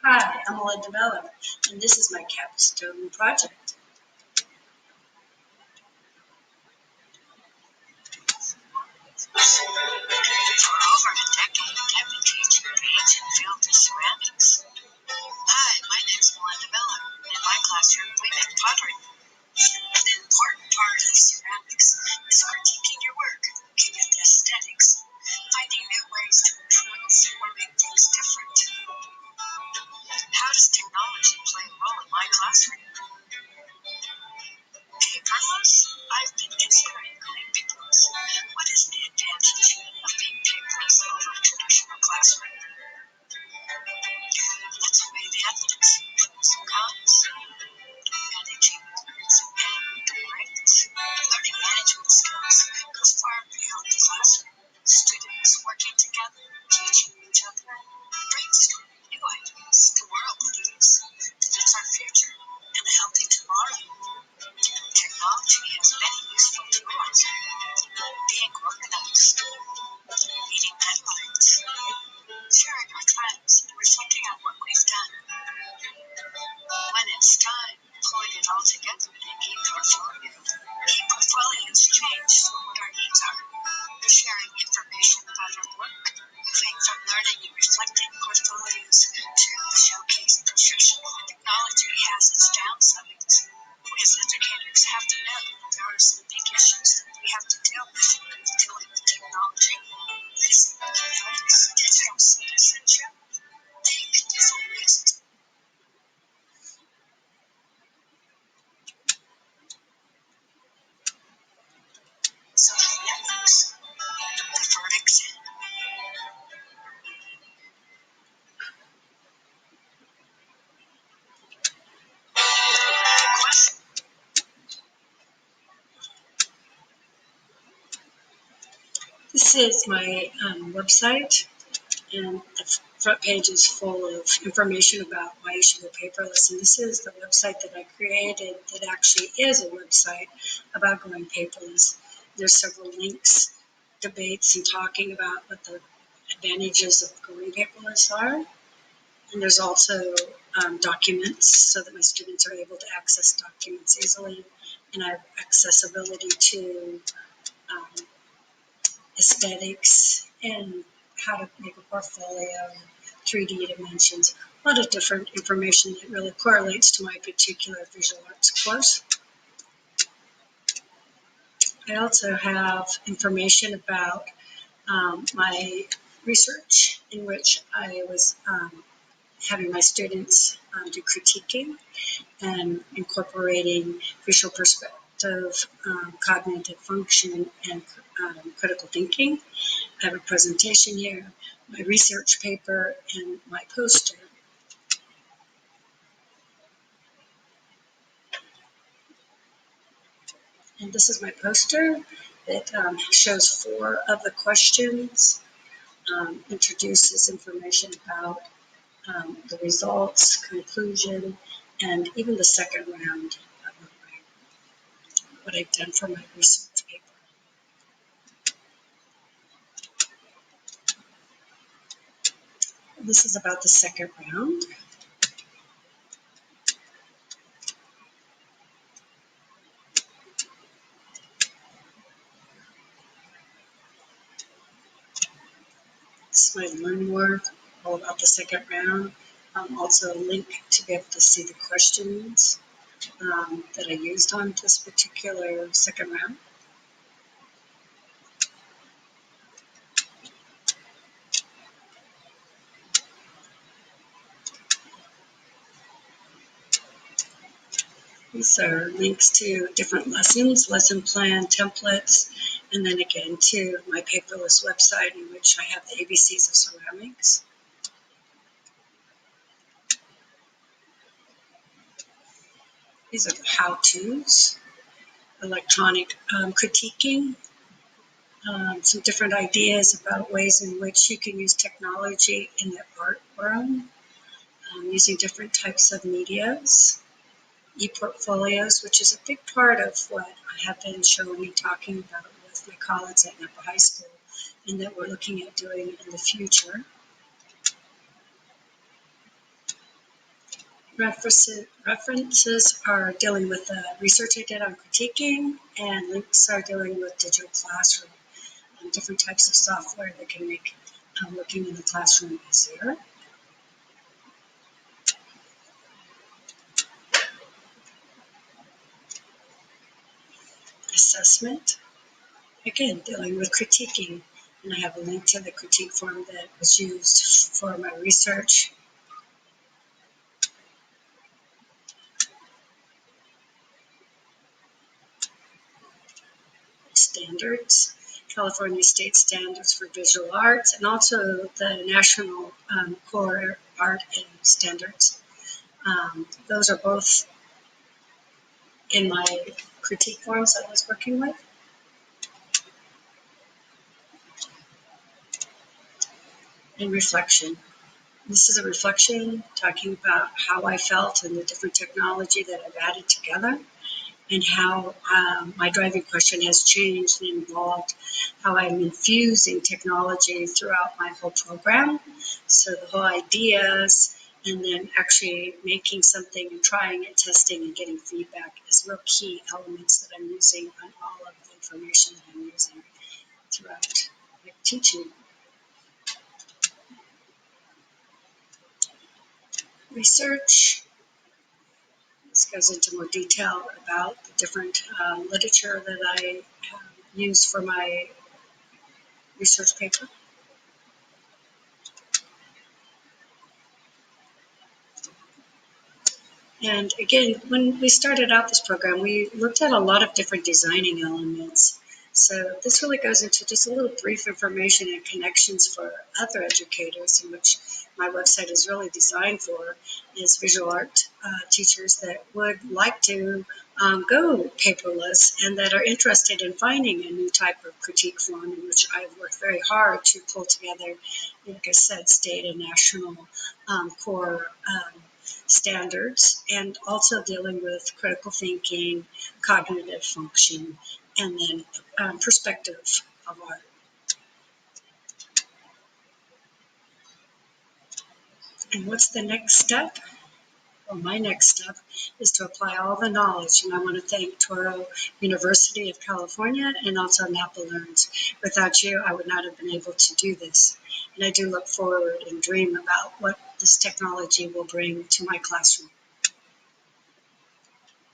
Hi, I'm Melinda Miller, and this is my capstone project. For over a decade, I've been teaching ancient field of ceramics. Hi, my name's Melinda Miller, and in my classroom we make pottery. An important part of ceramics is critiquing your work, looking at the aesthetics, finding new ways to improve or make things different. How does technology play a role in my classroom? Paperless? I've been considering going paperless. What is the advantage of being paperless over a traditional classroom? Let's weigh the evidence. Pros and cons. Managing words and writes. Learning management skills goes far beyond the classroom. Students working together, teaching each other, brainstorming new ideas. The world believes that it's our future and a healthy tomorrow. Technology has many useful tools. Being organized, meeting deadlines, sharing our trends, and reflecting on what we've done. When it's time, pulling it all together in an e-portfolio. E-portfolios change, so what our needs are. Sharing information about our work, moving from learning and reflecting portfolios to showcase nutrition. Technology has its downsides. We as educators have to know that there are some big issues that we have to deal with dealing with technology. Raising awareness, digital citizenship, take different risks. Social networks, the verdicts in. This is my website, and the front page is full of information about why you should go paperless. And this is the website that I created that actually is a website about going paperless. There's several links, debates, and talking about what the advantages of going paperless are. And there's also documents so that my students are able to access documents easily. And I have accessibility to aesthetics and how to make a portfolio, 3D dimensions, a lot of different information that really correlates to my particular visual arts course. I also have information about my research in which I was having my students do critiquing and incorporating visual perspective, cognitive function, and critical thinking. I have a presentation here, my research paper, and my poster. And this is my poster. It shows 4 of the questions, introduces information about the results, conclusion, and even the second round of what I've done for my research paper. This is about the second round. This is my learn more, all about the second round. Also a link to be able to see the questions that I used on this particular second round. These are links to different lessons, lesson plan, templates, and then again to my paperless website in which I have the ABCs of ceramics. These are the how-tos, electronic critiquing, some different ideas about ways in which you can use technology in the art realm, using different types of medias, e-portfolios, which is a big part of what I have been showing and talking about with my colleagues at Napa High School, and that we're looking at doing in the future. References are dealing with the research I did on critiquing, and links are dealing with digital classroom and different types of software that can make working in the classroom easier. Assessment, again, dealing with critiquing, and I have a link to the critique form that was used for my research. Standards, California state standards for visual arts, and also the national core art and standards. Those are both in my critique forms I was working with. And reflection. This is a reflection talking about how I felt and the different technology that I've added together, and how my driving question has changed and evolved, how I'm infusing technology throughout my whole program. So the whole ideas, and then actually making something and trying it, testing and getting feedback is real key elements that I'm using on all of the information that I'm using throughout my teaching. Research. This goes into more detail about the different literature that I use for my research paper. And again, when we started out this program, we looked at a lot of different designing elements. So this really goes into just a little brief information and connections for other educators, in which my website is really designed for, is visual art teachers that would like to go paperless and that are interested in finding a new type of critique form, in which I've worked very hard to pull together, like I said, state and national core standards, and also dealing with critical thinking, cognitive function, and then perspective of art. And what's the next step? Well, my next step is to apply all the knowledge, and I want to thank Touro University of California and also Napa Learns. Without you, I would not have been able to do this. And I do look forward and dream about what this technology will bring to my classroom.